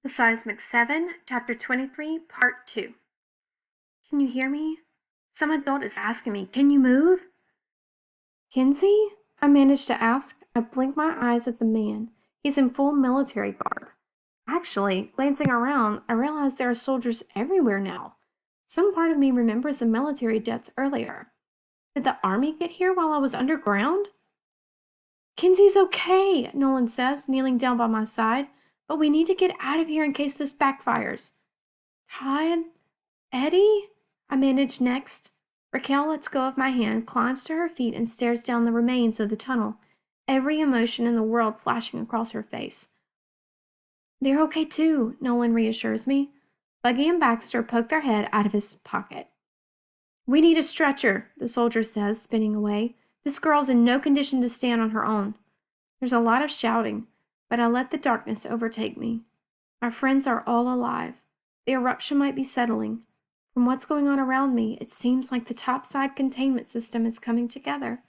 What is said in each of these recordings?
The Seismic 7, Chapter 23, Part 2. Can you hear me? Some adult is asking me, can you move? Kinsey? I managed to ask. I blinked my eyes at the man. He's in full military garb. Actually, glancing around, I realized there are soldiers everywhere now. Some part of me remembers the military jets earlier. Did the army get here while I was underground? Kinsey's okay, Nolan says, kneeling down by my side, but we need to get out of here in case this backfires. Todd? Eddie? I manage next. Raquel lets go of my hand, climbs to her feet, and stares down the remains of the tunnel, every emotion in the world flashing across her face. They're okay too, Nolan reassures me. Buggy and Baxter poke their head out of his pocket. We need a stretcher, the soldier says, spinning away. This girl's in no condition to stand on her own. There's a lot of shouting, but I let the darkness overtake me. Our friends are all alive. The eruption might be settling. From what's going on around me, it seems like the topside containment system is coming together.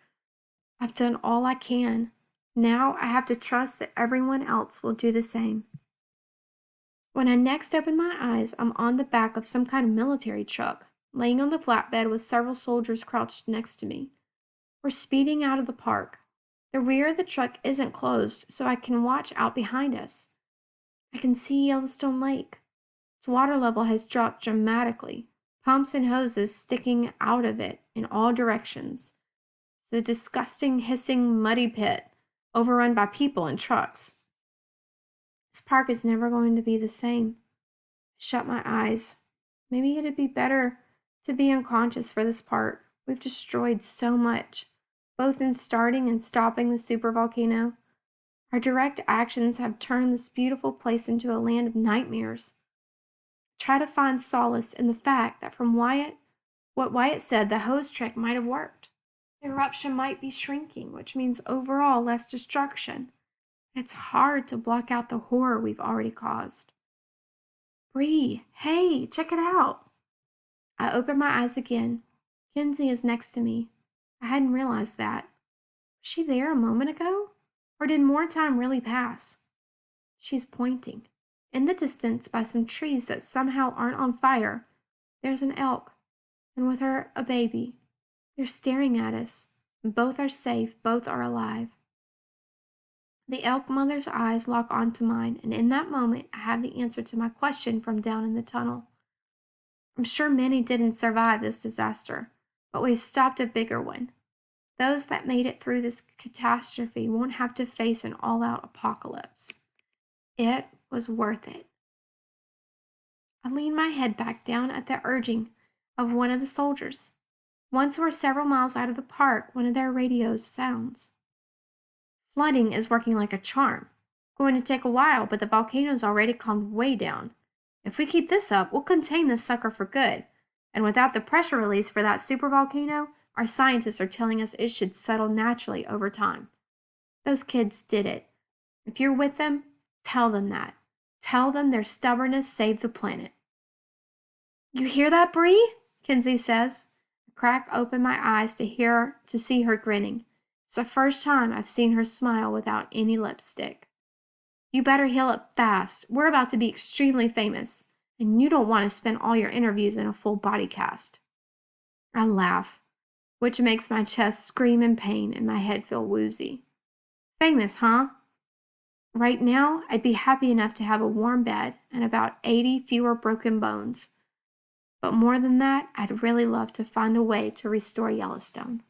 I've done all I can. Now I have to trust that everyone else will do the same. When I next open my eyes, I'm on the back of some kind of military truck, laying on the flatbed with several soldiers crouched next to me. We're speeding out of the park. The rear of the truck isn't closed, so I can watch out behind us. I can see Yellowstone Lake. Its water level has dropped dramatically, pumps and hoses sticking out of it in all directions. It's a disgusting, hissing, muddy pit, overrun by people and trucks. This park is never going to be the same. I shut my eyes. Maybe it'd be better to be unconscious for this part. We've destroyed so much, both in starting and stopping the supervolcano. Our direct actions have turned this beautiful place into a land of nightmares. Try to find solace in the fact that from what Wyatt said, the hose trick might have worked. The eruption might be shrinking, which means overall less destruction. It's hard to block out the horror we've already caused. Bree, hey, check it out. I open my eyes again. Kinsey is next to me. I hadn't realized that. Was she there a moment ago? Or did more time really pass? She's pointing. In the distance, by some trees that somehow aren't on fire, there's an elk, and with her a baby. They're staring at us. Both are safe, both are alive. The elk mother's eyes lock onto mine, and in that moment I have the answer to my question from down in the tunnel. I'm sure many didn't survive this disaster, but we've stopped a bigger one. Those that made it through this catastrophe won't have to face an all-out apocalypse. It was worth it. I leaned my head back down at the urging of one of the soldiers. Once we're several miles out of the park, one of their radios sounds. Flooding is working like a charm. Going to take a while, but the volcano's already calmed way down. If we keep this up, we'll contain this sucker for good. And without the pressure release for that supervolcano, our scientists are telling us it should settle naturally over time. Those kids did it. If you're with them, tell them that. Tell them their stubbornness saved the planet. You hear that, Bree? Kinsey says. I crack open my eyes to see her grinning. It's the first time I've seen her smile without any lipstick. You better heal up fast. We're about to be extremely famous, and you don't want to spend all your interviews in a full body cast. I laugh, which makes my chest scream in pain and my head feel woozy. Famous, huh? Right now, I'd be happy enough to have a warm bed and about 80 fewer broken bones. But more than that, I'd really love to find a way to restore Yellowstone.